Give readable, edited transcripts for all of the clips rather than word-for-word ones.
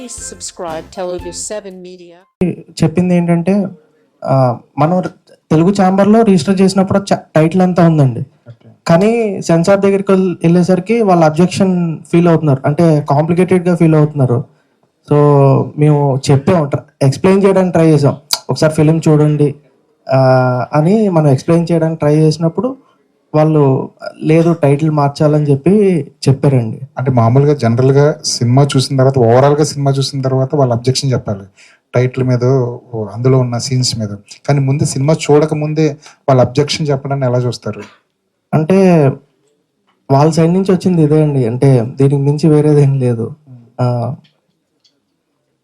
Please subscribe Telugu 7 Media. చెప్పింది ఏంటంటే మనం తెలుగు ఛాంబర్లో రిజిస్టర్ చేసినప్పుడు టైటిల్ అంతా ఉందండి, కానీ సెన్సార్ దగ్గరికి వెళ్ళేసరికి వాళ్ళు అబ్జెక్షన్ ఫీల్ అవుతున్నారు, అంటే కాంప్లికేటెడ్గా ఫీల్ అవుతున్నారు. సో మేము చెప్పాం, ఎక్స్ప్లెయిన్ చేయడానికి ట్రై చేసాం, ఒకసారి ఫిలిం చూడండి అని మనం ఎక్స్ప్లెయిన్ చేయడానికి ట్రై చేసినప్పుడు వాళ్ళు లేదు టైటిల్ మార్చాలని చెప్పారండి. అంటే మామూలుగా జనరల్గా సినిమా చూసిన తర్వాత ఓవరాల్గా సినిమా చూసిన తర్వాత వాళ్ళు అబ్జెక్షన్ చెప్పాలి టైటిల్ మీద, అందులో ఉన్న సీన్స్ మీద. కానీ ముందు సినిమా చూడక ముందే వాళ్ళు అబ్జెక్షన్ చెప్పడాన్ని ఎలా చూస్తారు? అంటే వాళ్ళ సైడ్ నుంచి వచ్చింది ఇదే అండి, అంటే దీనికి మించి వేరేదేం లేదు.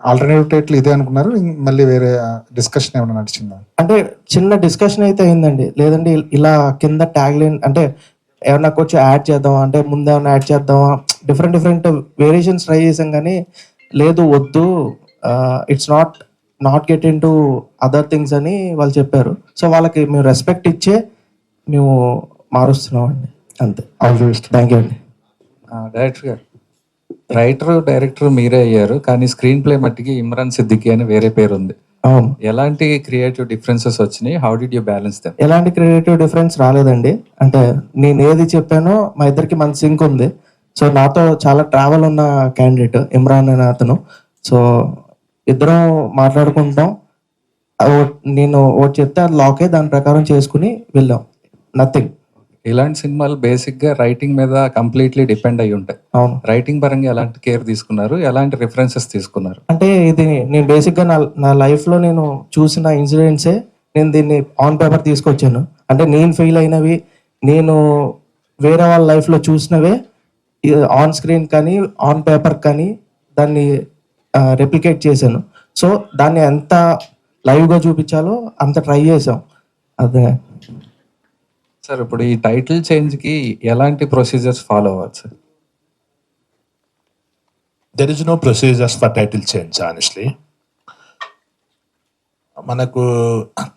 ఆల్టర్నేటివ్ టైటిల్ ఇదే అనుకున్నారు, మళ్ళీ వేరే డిస్కషన్ ఏమైనా నడిచిందా? అంటే చిన్న డిస్కషన్ అయితే అయిందండి, లేదంటే ఇలా కింద ట్యాగ్ లైన్ అంటే ఏమన్నా కొంచెం యాడ్ చేద్దామా, అంటే ముందు ఏమైనా యాడ్ చేద్దామా, డిఫరెంట్ వేరియేషన్స్ ట్రై చేసాం, కానీ లేదు వద్దు, it's not get in to other things అని వాళ్ళు చెప్పారు. సో వాళ్ళకి మేము రెస్పెక్ట్ ఇచ్చే మేము మారుస్తున్నాం అండి, అంతే. థ్యాంక్ యూ అండి. డైరెక్టర్ గారు, డైరెక్టర్ మీరే అయ్యారు, కానీ స్క్రీన్ ప్లే మట్టికి ఇమ్రాన్ సిద్దికి అని వేరే పేరు ఉంది. అవును. ఎలాంటి క్రియేటివ్ డిఫరెన్సెస్ వచ్చినాయి? How did you balance them? ఎలాంటి క్రియేటివ్ డిఫరెన్స్ రాలేదండి, అంటే నేను ఏది చెప్పానో మా ఇద్దరికి మంచి సింక్ ఉంది. సో నాతో చాలా ట్రావెల్ ఉన్న క్యాండిడేట్ ఇమ్రాన్ అనే అతను. సో ఇద్దరం మాట్లాడుకుంటాం, నేను ఒకటి చెప్తే అది లాకే, దాని ప్రకారం చేసుకుని వెళ్ళాం, నథింగ్. ఇలాంటి సినిమాలు బేసిక్ గా రైటింగ్ మీద కంప్లీట్లీ డిపెండ్ అయి ఉంటాయి. అవును. రైటింగ్ పరంగా ఎలాంటి కేర్ తీసుకున్నారు, ఎలాంటి రిఫరెన్సెస్ తీసుకున్నారు? అంటే ఇది నేను బేసిక్గా నా లైఫ్లో నేను చూసిన ఇన్సిడెంట్సే నేను దీన్ని ఆన్ పేపర్ తీసుకొచ్చాను. అంటే నేను ఫెయిల్ అయినవి, నేను వేరే వాళ్ళ లైఫ్లో చూసినవే ఆన్ స్క్రీన్ కానీ ఆన్ పేపర్ కానీ దాన్ని రెప్లికేట్ చేశాను. సో దాన్ని ఎంత లైవ్గా చూపించాలో అంత ట్రై చేసాం, అదే సార్. ఇప్పుడు ఈ టైటిల్ చేంజ్ కి ఎలాంటి ప్రొసీజర్స్ ఫాలో అవ్వాలి sir? There is no procedures for title change, honestly. మనకు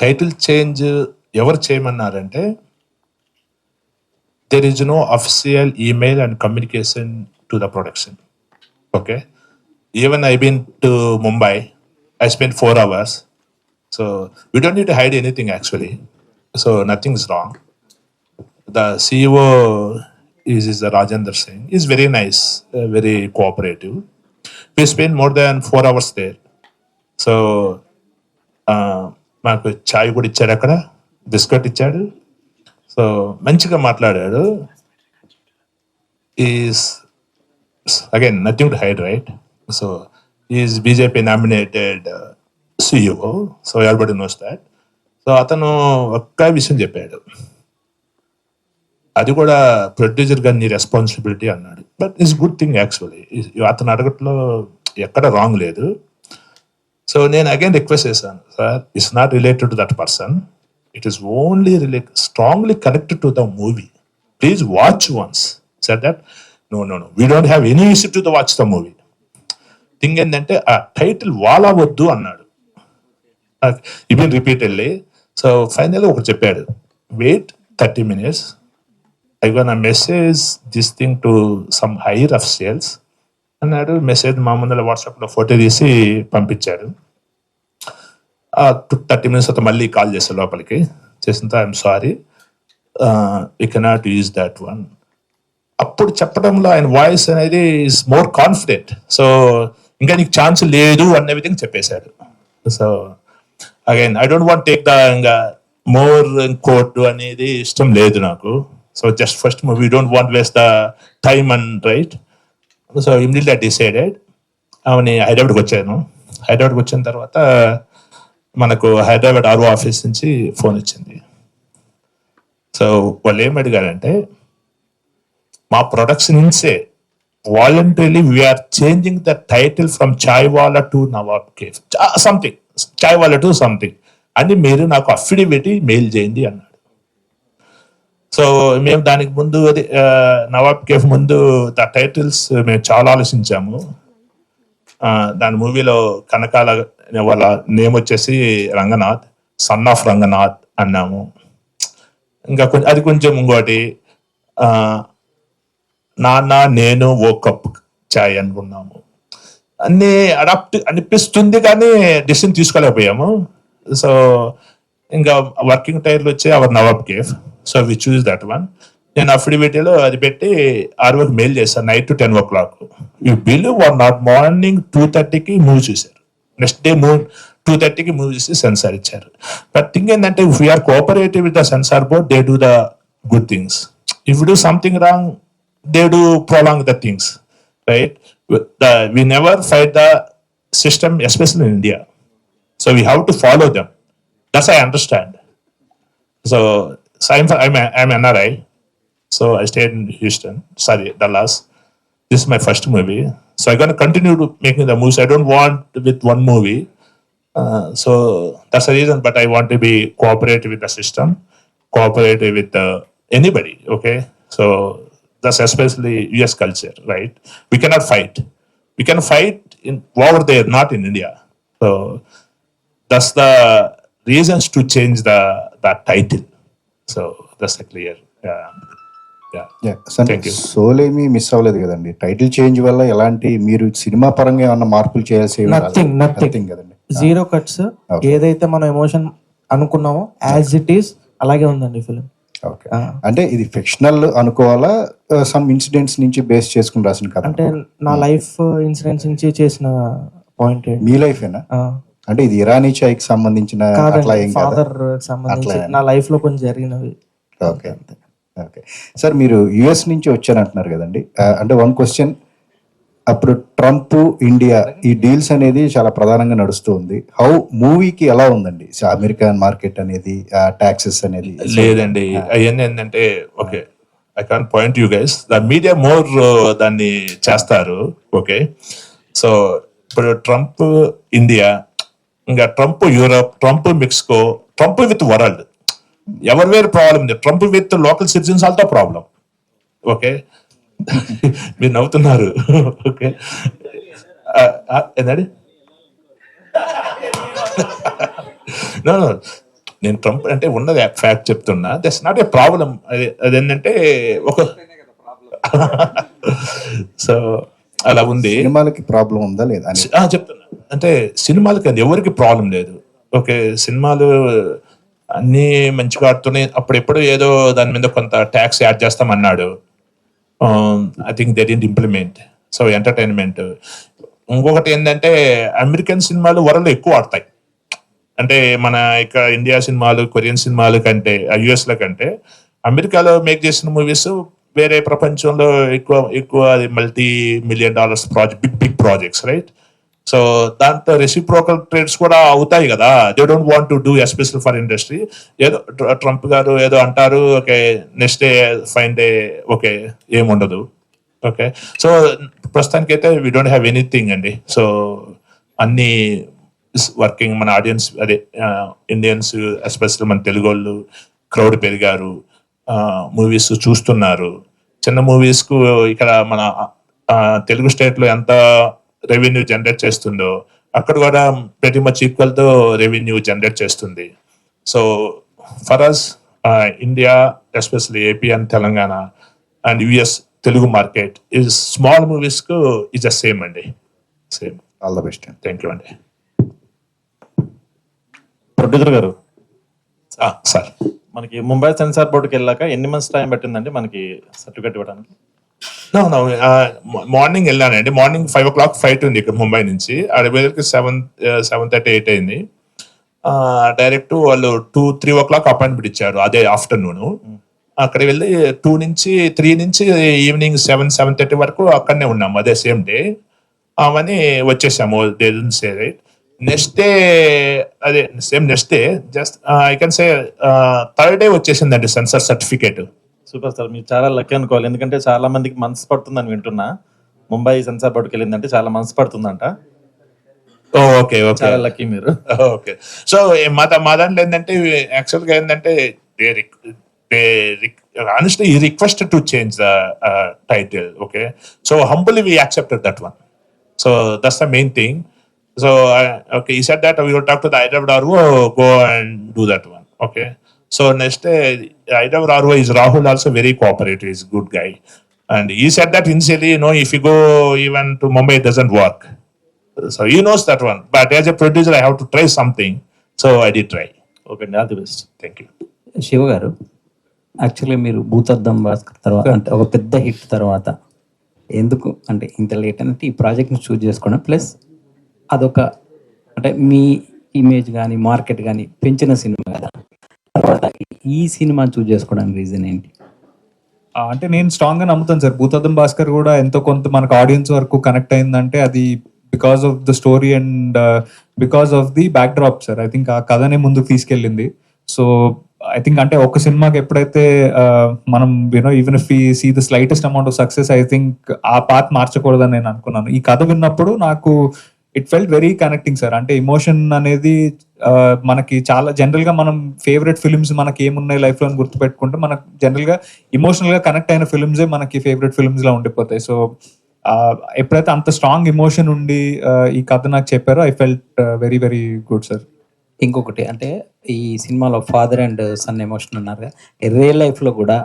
టైటిల్ చేంజ్ ఎవరు చేయమన్నారంటే, there is no official email and communication to the production. Okay, even I've been to Mumbai, I spent 4 hours, so we don't need to hide anything actually, so nothing is wrong. The CEO is the Rajendra Singh. He's very nice, very cooperative. We spent more than 4 hours there. So మాకు చాయ్ కూడా ఇచ్చాడు, అక్కడ biscuit ఇచ్చాడు. So మంచిగా మాట్లాడాడు. Is again nothing to hide, right? So is BJP nominated CEO, so everybody knows that. So అతను ఒక్క విషయం చెప్పాడు, అది కూడా ప్రొడ్యూసర్ గారి రెస్పాన్సిబిలిటీ అన్నాడు. But it's good thing actually, అతను అడగట్లో ఎక్కడ రాంగ్ లేదు. సో నేను అగైన్ రిక్వెస్ట్ చేశాను, sir it's not related to that person, it is only strongly connected to the movie, please watch once. Sir that no we don't have any issue to watch the movie. Thing ఏంటంటే ఆ title వాలా వద్దు అన్నాడు, ఇవన్ repeatedly. So ఫైనల్గా ఒకటి చెప్పాడు, wait 30 minutes, I gonna message this thing to some higher officials అన్నాడు. Message మా ముందర వాట్సాప్లో ఫోటో తీసి పంపించాడు. 30 minutes తర్వాత మళ్ళీ కాల్ చేశాడు లోపలికి, చేసిన I'm sorry, you cannot use that one. అప్పుడు చెప్పడంలో ఆయన వాయిస్ అనేది ఈస్ మోర్ కాన్ఫిడెంట్. సో ఇంకా నీకు ఛాన్స్ లేదు అనే విధంగా చెప్పేశాడు. So again I don't want take the ఇంకా మోర్ కోర్టు అనేది ఇష్టం లేదు నాకు. So just first movie, we don't want to waste the time and right. So immediately I decided, అవని హైదరాబాద్కి వచ్చాను. హైదరాబాద్కి వచ్చిన తర్వాత మనకు హైదరాబాద్ RO ఆఫీస్ నుంచి ఫోన్ వచ్చింది. సో వాళ్ళు ఏం అడిగారంటే, మా ప్రొడక్షన్ ఇన్సే voluntarily we're changing the title from Chaiwala to Nawab cafe something, Chaiwala to something అని మీరు నాకు అఫిడవిట్ మెయిల్ చేయండి అన్నాడు. సో మేము దానికి ముందు అది నవాబ్ కేఫ్ ముందు ద టైటిల్స్ మేము చాలా ఆలోచించాము. దాని మూవీలో కనకాల వాళ్ళ నేమ్ వచ్చేసి రంగనాథ్, సన్ ఆఫ్ రంగనాథ్ అన్నాము. ఇంకా అది కొంచెం ఇంకోటి నాన్న నేను ఓ కప్ చాయ్ అనుకున్నాము. అన్ని అడాప్ట్ అనిపిస్తుంది కానీ డిసిషన్ తీసుకోలేకపోయాము. సో ఇంకా వర్కింగ్ టైర్లు వచ్చి our Nawab cafe. So we chose that one. నేను అఫిడవిటీలో అది పెట్టి ఆర్వోకి మెయిల్ చేశాను night 10 o'clock. You believe or not, morning 2:30కి మూవ్ చూశారు. నెక్స్ట్ డే 2:30కి మూవ్ చేసి సెన్సార్ ఇచ్చారు. బట్ థింగ్ ఏంటంటే if we're cooperative with the censor board, they do the good things. If do something wrong, they do prolong the things, right? We never fight the system, especially in India. So we have to follow them. That's I understand. So I'm NRI. So I stayed in Houston, Dallas. This is my first movie. So I'm going to continue to making the movies. I don't want with one movie. So that's the reason, but I want to be cooperative with the system, cooperative with anybody, okay? So that's especially US culture, right? We cannot fight. We can fight in over there, not in India. So that's the reasons to change that title. So that's a clear. Thank you. Soul ఏమీ miss అవ్వలేదు కదండి. Title change వల్ల ఎలాంటి మీరు cinema పరంగా ఏమన్నా మార్పులు చేయాల్సి నథింగ్ కదండి. Zero cuts. ఏదైతే మనం ఎమోషన్ అనుకున్నామో యాజ్ ఇట్ ఈస్ అలాగే ఉందండి ఫిలిం. ఓకే, అంటే ఇది ఫిక్షనల్ అనుకోవాలా, సమ్ ఇన్సిడెంట్స్ నుంచి బేస్ చేసుకుని రాసిన కథ? అంటే నా లైఫ్ ఇన్సిడెంట్స్ నుంచి చేసిన పాయింట్. మీ లైఫ్ ఏనా? అంటే ఇది ఇరానీ చాయ్కి సంబంధించిన అట్లా ఏం కాదా? ఫాదర్ సంబంధించి నా లైఫ్ లో కొంచెం జరిగినవి. ఓకే ఓకే సార్, మీరు యుఎస్ నుంచి వచ్చారంటున్నారు కదండి. అంటే వన్ క్వశ్చన్, అప్పుడు ట్రంప్ ఇండియా ఈ డీల్స్ అనేది చాలా ప్రధానంగా నడుస్తూ ఉంది. హౌ మూవీకి ఎలా ఉందండి అమెరికన్ మార్కెట్ అనేది, టాక్సెస్ అనేది? లేదండి, అవన్నీ ఏంటంటే okay, I can point you guys, the media more దాన్ని చేస్తారు. ఓకే, సో ఇప్పుడు ట్రంప్ ఇండియా, ఇంకా Trump Europe, Trump Mexico, Trump with world, ఎవరి వేరు ప్రాబ్లం లేదు. ట్రంప్ విత్ లోకల్ సిటిజన్స్ ఆల్తో ప్రాబ్లం. ఓకే, మీరు నవ్వుతున్నారు. ఓకే, ఏంటండి? నో నేను ట్రంప్ అంటే ఉన్నది ఫ్యాక్ట్ చెప్తున్నా. That's not a problem. అదేంటంటే ఒక సో అలా ఉంది. సినిమాలకి ప్రాబ్లం ఉందా లేదా చెప్తున్నా. అంటే సినిమాలకి అది ఎవరికి ప్రాబ్లం లేదు. ఓకే, సినిమాలు అన్నీ మంచిగా ఆడుతున్నాయి. అప్పుడెప్పుడు ఏదో దాని మీద కొంత ట్యాక్స్ యాడ్ చేస్తామన్నాడు. I think they didn't implement. So entertainment. ఇంకొకటి ఏంటంటే అమెరికన్ సినిమాలు వరల్డ్ ఎక్కువ ఆడతాయి. అంటే మన ఇక్కడ ఇండియా సినిమాలు, కొరియన్ సినిమాలు కంటే, యుఎస్ల కంటే అమెరికాలో మేక్ చేసిన మూవీస్ వేరే ప్రపంచంలో ఎక్కువ $multi-million project, big projects, right? So దాంతో రెసిప్రోకల్ ట్రేడ్స్ కూడా అవుతాయి కదా. They don't want to do special for industry. ఏదో ట్రంప్ గారు ఏదో అంటారు, okay, next day fine day okay ఏముండదు. ఓకే, సో ప్రస్తుతానికి అయితే వీ డోంట్ హ్యావ్ ఎనీథింగ్ అండి. సో అన్ని వర్కింగ్, మన ఆడియన్స్ అదే ఇండియన్స్, ఎస్పెషల్ మన తెలుగు వాళ్ళు క్రౌడ్ పెరిగారు, మూవీస్ చూస్తున్నారు. చిన్న మూవీస్కు ఇక్కడ మన తెలుగు స్టేట్లో ఎంత రెవెన్యూ జనరేట్ చేస్తుందో అక్కడ కూడా ప్రతి మచ్ ఈక్వల్ తో రెవెన్యూ జనరేట్ చేస్తుంది. So for us India, especially AP and Telangana and US Telugu market is small movies కు ఈజ్ ద సేమ్ అండి. Same. All the best. Thank you అండి. ప్రొడ్యూసర్ గారు, సార్ మనకి ముంబై సెన్సార్ బోర్డుకి వెళ్ళాక ఎన్ని మంత్స్ టైం పట్టిందండి మనకి సర్టిఫికేట్ ఇవ్వడానికి? మార్నింగ్ వెళ్ళానండి. మార్నింగ్ 5 o'clock ఫ్లైట్ ఉంది ఇక్కడ ముంబై నుంచి. అడిపోయేసరికి 7:30, 8 అయింది. డైరెక్ట్ వాళ్ళు 2-3 o'clock అపాయింట్మెంట్ ఇచ్చారు అదే ఆఫ్టర్నూన్. అక్కడ వెళ్ళి 2 నుంచి 3 నుంచి ఈవినింగ్ 7-7:30 వరకు అక్కడనే ఉన్నాము అదే సేమ్ డే. అవన్నీ వచ్చేసాము. రైట్, నెక్స్ట్ డే అదే same next day just I can say third day వచ్చేసిందండి సెన్సార్ సర్టిఫికేట్. సూపర్ సార్, మీరు చాలా లక్కీ అనుకోవాలి. ఎందుకంటే చాలా మందికి మనసు పడుతుందని వింటున్నా. ముంబై సెన్సార్ బోర్డుకి వెళ్ళిందంటే చాలా మనసు పడుతుందంట. ఓకే ఓకే, చాలా లక్కీ మీరు. ఓకే, సో మా దాంట్లో ఏంటంటే యాక్చువల్గా ఏంటంటే honestly he requested to change the title. Okay, so humbly we accepted that one. So that's the main thing. So okay, he said that we will talk to the Hyderabad RO, go and do that one. Okay, so next Hyderabad RO is Rahul, also very cooperative, is good guy, and he said that initially, if you go even to Mumbai, it doesn't work. So he knows that one. But as a producer, I have to try something. So I did try. Okay అండి, all the best. Thank you. Shiva గారు, actually మీరు భూతద్దం భాస్కర్ తర్వాత అంటే ఒక పెద్ద hit తర్వాత ఎందుకు అంటే ఇంత లేట్ అంటే ఈ ప్రాజెక్ట్ని చూజ్ చేసుకోవడం, ప్లస్ అదొక అంటే మీ ఇమేజ్ కానీ మార్కెట్ కానీ పెంచిన సినిమా కదా, తర్వాత ఈ సినిమా చూజ్ చేసుకోవడానికి రీజన్ ఏంటి? అంటే నేను స్ట్రాంగ్ గా నమ్ముతాను సార్, భూతద్దం భాస్కర్ కూడా ఎంతో కొంత మనకు ఆడియన్స్ వరకు కనెక్ట్ అయిందంటే అది because of the story and because of the back drop sir. I think ఆ కథనే ముందుకు తీసుకెళ్ళింది. సో ఐ థింక్ అంటే ఒక సినిమాకి ఎప్పుడైతే మనం you know even if we see the slightest amount of success, I think ఆ పాత్ మార్చకూడదని నేను అనుకున్నాను. ఈ కథ విన్నప్పుడు నాకు it felt very connecting sir. అంటే ఎమోషన్ అనేది మనకి చాలా జనరల్ గా మనం ఫేవరెట్ ఫిల్మ్స్ మనకి ఏమున్నాయి లైఫ్ లో అని గుర్తుపెట్టుకుంటే మనకు జనరల్ గా ఇమోషనల్ గా కనెక్ట్ అయిన ఫిల్మ్సే మనకి ఫేవరెట్ ఫిల్మ్స్ లా ఉండిపోతాయి. సో ఎప్పుడైతే అంత స్ట్రాంగ్ ఎమోషన్ ఉండి ఈ కథ నాకు చెప్పారో I felt very very good sir. ఇంకొకటి అంటే ఈ సినిమాలో ఫాదర్ అండ్ సన్ ఎమోషన్ అన్నారు కదా, రియల్ లైఫ్లో కూడా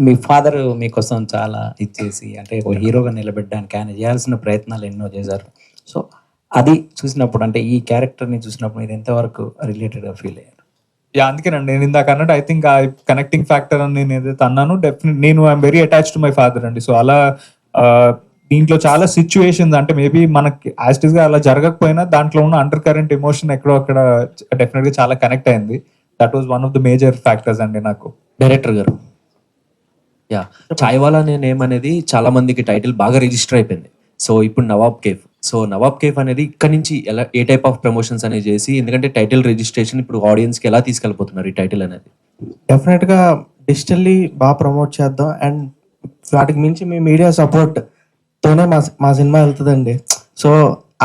మీ ఫాదర్ మీకోసం చాలా ఇచ్చేసి అంటే ఒక హీరోగా నిలబెట్టడానికి ఆయన చేయాల్సిన ప్రయత్నాలు ఎన్నో చేశారు. సో అది చూసినప్పుడు అంటే ఈ క్యారెక్టర్ని చూసినప్పుడు మీరు ఎంతవరకు రిలేటెడ్గా ఫీల్ అయ్యారు? అందుకేనండి నేను ఇందాక అన్నట్టు ఐ థింక్ ఆ కనెక్టింగ్ ఫ్యాక్టర్ అని నేను ఏదైతే అన్నాను, డెఫినెట్ నేను I'm very attach to my father అండి. సో అలా దీంట్లో చాలా సిచ్యువేషన్స్ అంటే మేబీ మనకి యాజ్ గా అలా జరగకపోయినా దాంట్లో ఉన్న అండర్ కరెంట్ ఎమోషన్ ఎక్కడో అక్కడ డెఫినెట్ గా చాలా కనెక్ట్ అయింది. That was one of the major factors అండి నాకు. డైరెక్టర్ గారు, యా, చాయ్వాలా అనే నేమ్ అనేది చాలా మందికి టైటిల్ బాగా రిజిస్టర్ అయిపోయింది. సో ఇప్పుడు Nawab cafe, so Nawab cafe అనేది ఇక్కడ నుంచి ఎలా ఏ టైప్ ఆఫ్ ప్రమోషన్స్ అనేది చేసి, ఎందుకంటే టైటిల్ రిజిస్ట్రేషన్ ఇప్పుడు ఆడియన్స్కి ఎలా తీసుకెళ్ళిపోతున్నారు ఈ టైటిల్ అనేది? డెఫినెట్గా డిజిటల్లీ బాగా ప్రమోట్ చేద్దాం అండ్ వాటికి మించి మీ మీడియా సపోర్ట్ తోనే మా సినిమా వెళ్తుందండి. సో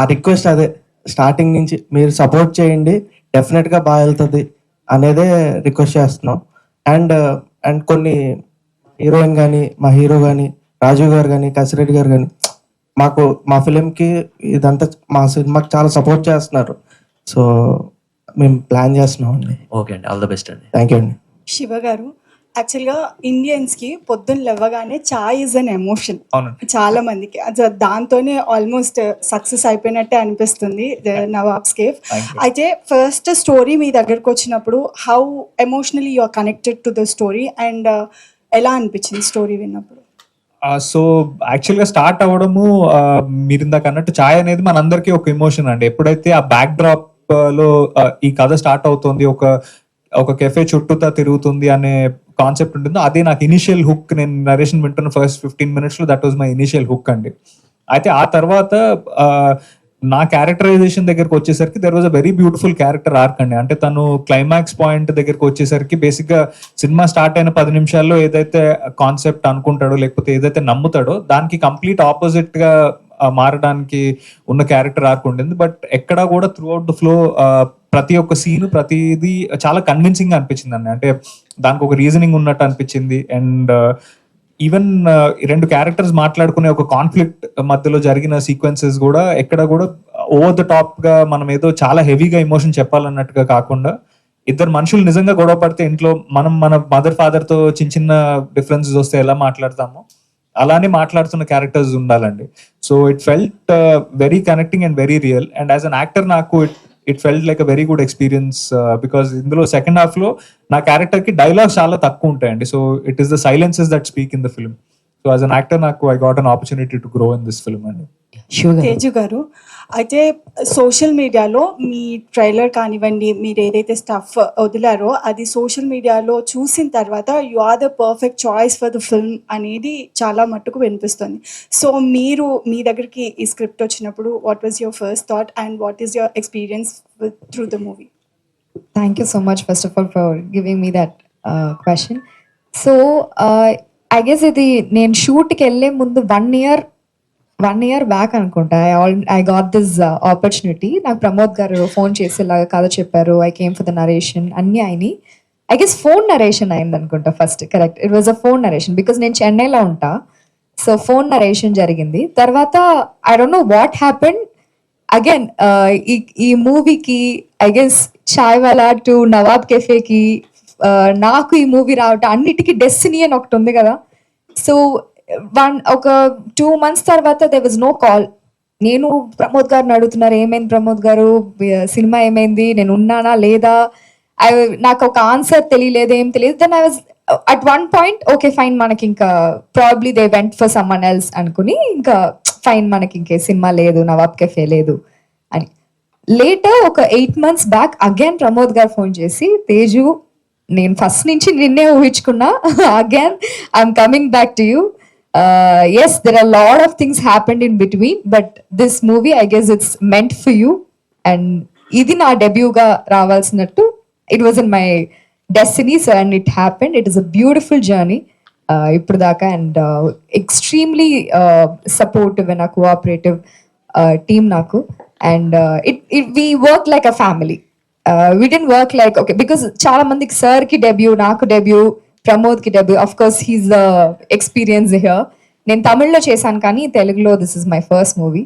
ఆ రిక్వెస్ట్ అదే స్టార్టింగ్ నుంచి మీరు సపోర్ట్ చేయండి, డెఫినెట్గా బాగా వెళ్తుంది అనేదే రిక్వెస్ట్ చేస్తున్నాం. అండ్ కొన్ని హీరోయిన్ కానీ మా హీరో కానీ రాజీవ్ గారు కానీ కసిరెడ్డి గారు కానీ మాకు మా ఫిలింకి ఇదంతా మా సినిమాకి చాలా సపోర్ట్ చేస్తున్నారు. సో మేము ప్లాన్ చేస్తున్నాం అండి. ఓకే అండి, ఆల్ ద బెస్ట్ అండి. థ్యాంక్ యూ అండి. శివ గారు, యాక్చువల్గా ఇండియన్స్కి పొద్దున్న లేవగానే చాయ్ ఇస్ అన్ ఎమోషన్. చాలా మందికి దాంతోనే ఆల్మోస్ట్ సక్సెస్ అయిపోయినట్టే అనిపిస్తుంది నవాబ్స్ కేఫ్. అయితే ఫస్ట్ స్టోరీ మీ దగ్గరకు వచ్చినప్పుడు how emotionally you are connected to the story and ఎలా అనిపించింది స్టోరీ విన్నప్పుడు? సో యాక్చువల్గా స్టార్ట్ అవ్వడము మీరు ఇందాక అన్నట్టు ఛాయ్ అనేది మనందరికీ ఒక ఎమోషన్ అండి. ఎప్పుడైతే ఆ బ్యాక్ డ్రాప్ లో ఈ కథ స్టార్ట్ అవుతుంది, ఒక కెఫే చుట్టూతా తిరుగుతుంది అనే కాన్సెప్ట్ ఉంటుందో అదే నాకు ఇనిషియల్ హుక్. నేను నరేషన్ వింటున్న ఫస్ట్ 15 minutes లో that was my initial hook అండి. అయితే ఆ తర్వాత నా క్యారెక్టరైజేషన్ దగ్గరకు వచ్చేసరికి there was a very beautiful character arc అండి. అంటే తను క్లైమాక్స్ పాయింట్ దగ్గరకు వచ్చేసరికి బేసిక్ గా సినిమా స్టార్ట్ అయిన 10 నిమిషాల్లో ఏదైతే కాన్సెప్ట్ అనుకుంటాడో లేకపోతే ఏదైతే నమ్ముతాడో దానికి కంప్లీట్ ఆపోజిట్ గా మారడానికి ఉన్న క్యారెక్టర్ ఆర్క్ ఉంటుంది. బట్ ఎక్కడా కూడా త్రూ అవుట్ ద ఫ్లో ప్రతి ఒక్క సీన్ ప్రతిదీ చాలా కన్విన్సింగ్ గా అనిపించింది అండి. అంటే దానికి ఒక రీజనింగ్ ఉన్నట్టు అనిపించింది. అండ్ ఈవెన్ రెండు క్యారెక్టర్స్ మాట్లాడుకునే ఒక కాన్ఫ్లిక్ట్ మధ్యలో జరిగిన సీక్వెన్సెస్ కూడా ఎక్కడ కూడా ఓవర్ ద టాప్ గా మనం ఏదో చాలా హెవీగా ఎమోషన్ చెప్పాలన్నట్టుగా కాకుండా ఇద్దరు మనుషులు నిజంగా గొడవ పడితే ఇంట్లో మనం మన మదర్ ఫాదర్ తో చిన్న చిన్న డిఫరెన్సెస్ వస్తే ఎలా మాట్లాడతామో అలానే మాట్లాడుతున్న క్యారెక్టర్స్ ఉండాలండి. So it felt very connecting and very real. And as an actor నాకు it felt like a very good experience because ఇందులో సెకండ్ హాఫ్ లో నా క్యారెక్టర్ కి డైలాగ్స్ చాలా తక్కువ ఉంటాయండి. So it is the silences that speak in the film. So as an actor నాకు I got an opportunity to grow in this film అండి. తేజు గారు, అయితే సోషల్ మీడియాలో మీ ట్రైలర్ కానివ్వండి, మీరు ఏదైతే స్టఫ్ వదిలారో అది సోషల్ మీడియాలో చూసిన తర్వాత you are the perfect choice for the film అనేది చాలా మట్టుకు వినిపిస్తుంది. సో మీరు మీ దగ్గరికి ఈ స్క్రిప్ట్ వచ్చినప్పుడు what was your first thought and what is your experience through the movie? Thank you so much, first of all, for giving me that question. So, I guess ఇది నేను షూట్కి వెళ్ళే ముందు వన్ ఇయర్ బ్యాక్ అనుకుంటా I got this opportunity. నాకు ప్రమోద్ గారు phone చేసేలాగా కథ చెప్పారు. I came for the narration అన్నీ అయినాయి. ఐ గెస్ ఫోన్ నరేషన్ అయింది అనుకుంటా first. Correct, it was a phone narration because నేను చెన్నైలో ఉంటా. సో ఫోన్ నరేషన్ జరిగింది. తర్వాత I don't know what happened again ఈ మూవీకి I guess chaiwala to Nawab కెఫేకి నాకు ఈ మూవీ రావటం అన్నిటికీ డెస్టినీ అని ఒకటి ఉంది కదా. సో ఒక 2 months తర్వాత there was no call. నేను ప్రమోద్ గారిని అడుగుతున్నారు, ఏమైంది ప్రమోద్ గారు, సినిమా ఏమైంది, నేను ఉన్నానా లేదా, నాకు ఒక ఆన్సర్ తెలియలేదు, ఏం తెలియదు. Then I was at one point okay fine, మనకి ఇంకా probably they went for someone else అనుకుని, ఇంకా ఫైన్ మనకి ఇంకే సినిమా లేదు, నవాబ్ కెఫే లేదు అని. లేటర్ ఒక 8 months బ్యాక్ అగైన్ ప్రమోద్ గారు ఫోన్ చేసి, తేజు నేను ఫస్ట్ నుంచి నిన్నే ఊహించుకున్నా, again I'm coming back to you. Yes, there are a lot of things happened in between, but this movie, I guess it's meant for you. And ఇది నా డెబ్యూగా రావాల్సినట్టు, it was in my destiny, so and it happened. It is a beautiful journey ఇప్పుడు దాకా, and extremely supportive and a cooperative team నాకు, and we work like a family. We didn't work like, okay, because చాలా మందికి sir కి debut, నాకు debut, Pramod కి debut. Of course he's experience here. నేను తమిళ్లో చేశాను కానీ తెలుగులో this is my first movie.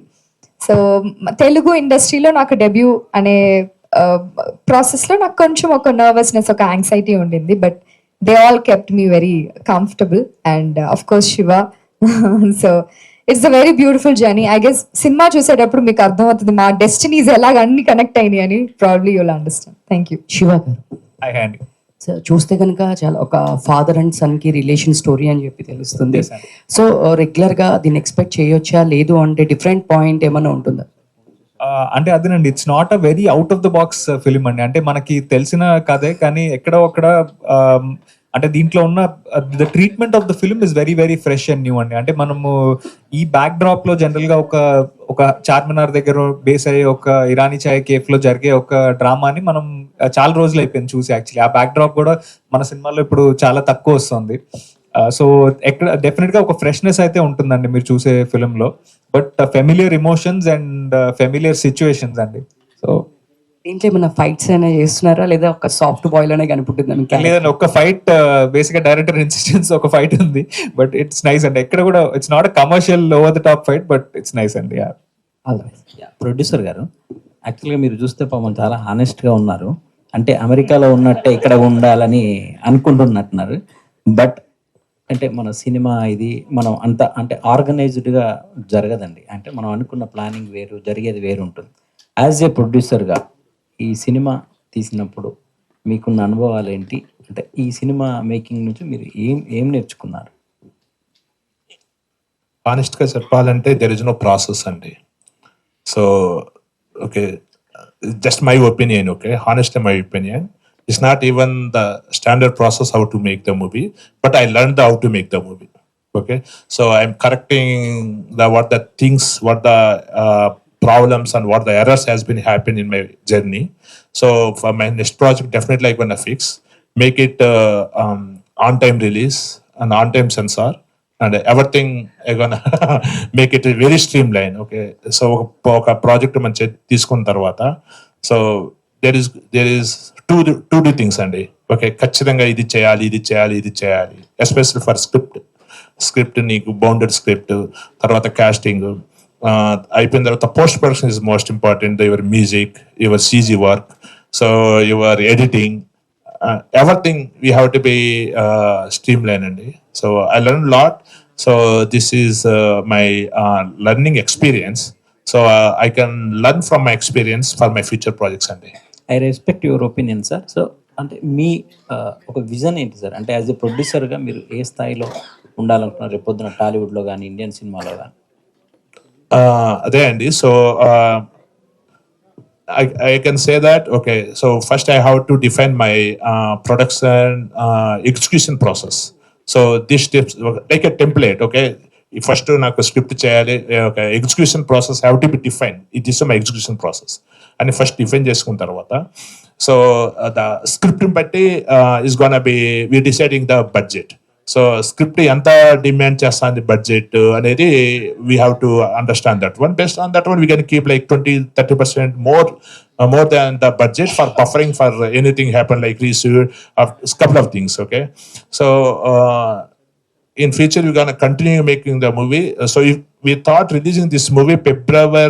So Telugu ఇండస్ట్రీలో నాకు డెబ్యూ అనే ప్రాసెస్లో నాకు కొంచెం ఒక నర్వస్నెస్, ఒక యాంగ్జైటీ ఉండింది, but they all kept me very comfortable, and of course Shiva. So it's a very beautiful journey. I guess cinema చూసేటప్పుడు మీకు అర్థమవుతుంది మా డెస్టినీస్ ఎలాగ అన్ని కనెక్ట్ అయినాయి అని. Probably you'll understand. Thank you. Shiva గారు, ఐ హ్యాండ్ చూస్తే కనుక చాలా ఒక ఫాదర్ అండ్ సన్ కి రిలేషన్ స్టోరీ అని చెప్పి తెలుస్తుంది. సో రెగ్యులర్ గా దీన్ని ఎక్స్పెక్ట్ చేయొచ్చా, లేదు అంటే డిఫరెంట్ పాయింట్ ఏమైనా ఉంటుందా? అంటే అదేనండి, it's not a very out of the box film అండి. అంటే మనకి తెలిసిన కథే, కానీ ఎక్కడో అక్కడ అంటే దీంట్లో ఉన్న the treatment of the film is very very fresh and new అండి. అంటే మనము ఈ బ్యాక్ డ్రాప్ లో జనరల్ గా ఒక చార్మినార్ దగ్గర బేస్ అయ్యే ఒక ఇరానీ చాయ్ కేఫ్ లో జరిగే ఒక డ్రామాని మనం చాలా రోజులు అయిపోయింది చూసి. యాక్చువల్లీ ఆ బ్యాక్ డ్రాప్ కూడా మన సినిమాలో ఇప్పుడు చాలా తక్కువ వస్తుంది. సో ఎక్కడ డెఫినెట్ గా ఒక ఫ్రెష్నెస్ అయితే ఉంటుందండి మీరు చూసే ఫిలిం లో, but familiar emotions and familiar situations అండి. సో దీంట్లో ఏమైనా ఫైట్స్ అయినా చేస్తున్నారా, లేదా ఒక సాఫ్ట్ బాయ్ లోనే కనిపిస్తుంది? లేదండి, ఒక ఫైట్ బేసిక్ గా డైరెక్టర్ ఇన్సిస్టెన్స్ ఒక ఫైట్ ఉంది, బట్ ఇట్స్ నైస్ అండి. ఎక్కడ కూడా it's not commercial over the top fight, but it's nice అండి. ప్రొడ్యూసర్ గారు, యాక్చువల్గా మీరు చూస్తే పాపం చాలా హానెస్ట్గా ఉన్నారు. అంటే అమెరికాలో ఉన్నట్టే ఇక్కడ ఉండాలని అనుకుంటున్నట్టున్నారు, బట్ అంటే మన సినిమా ఇది మనం అంత అంటే ఆర్గనైజ్డ్గా జరగదండి. అంటే మనం అనుకున్న ప్లానింగ్ వేరు, జరిగేది వేరు ఉంటుంది. యాజ్ ఏ ప్రొడ్యూసర్గా ఈ సినిమా తీసినప్పుడు మీకున్న అనుభవాలు ఏంటి? అంటే ఈ సినిమా మేకింగ్ నుంచి మీరు ఏం నేర్చుకున్నారు? ఆనెస్ట్గా చెప్పాలంటే దెర్ ఇస్ నో ప్రాసెస్ అండి. So okay, just my opinion, okay, honest my opinion, it's not even the standard process how to make the movie, but I learned how to make the movie. Okay, so I'm correcting what the things, what the problems and what the errors has been happening in my journey. So for my next project, definitely I'm gonna fix, make it on time release and on time censor, and everything I'm gonna make it very streamlined. Okay, so ఒక project మంచి తీసుకున్న తర్వాత, so there is two things అండి. Okay, ఖచ్చితంగా ఇది చేయాలి, especially for script నీకు bounded script, తర్వాత కాస్టింగ్ అయిపోయిన తర్వాత post production is most important, your music, your CG work, so your editing, everything we have to be streamlined అండి. So I learned a lot. So this is my learning experience. So I can learn from my experience for my future projects అండి. I respect your opinion sir. So అంటే మీ ఒక vision ఏంటి sir? అంటే as a ప్రొడ్యూసర్గా మీరు ఏ స్థాయిలో ఉండాలనుకున్నారు రేపు పొద్దున, టాలీవుడ్లో కానీ ఇండియన్ సినిమాలో కానీ? అదే అండి. So I can say that, okay, so first I have to define my production execution process. So these steps like a template, okay. First నాకు స్క్రిప్ట్ చేయాలి, okay, execution process have to be defined. It is my execution process అని first define చేసుకున్న తర్వాత, so the script బట్టి is gonna be we deciding the budget. So script ఎంత demand చేస్తుంది budget అనేది we have to understand that one. Based on that one we can keep like 20-30% more than the budget for buffering for anything happen like reshoot or couple of things. Okay, so in future we're gonna continue making the movie. So if we thought releasing this movie February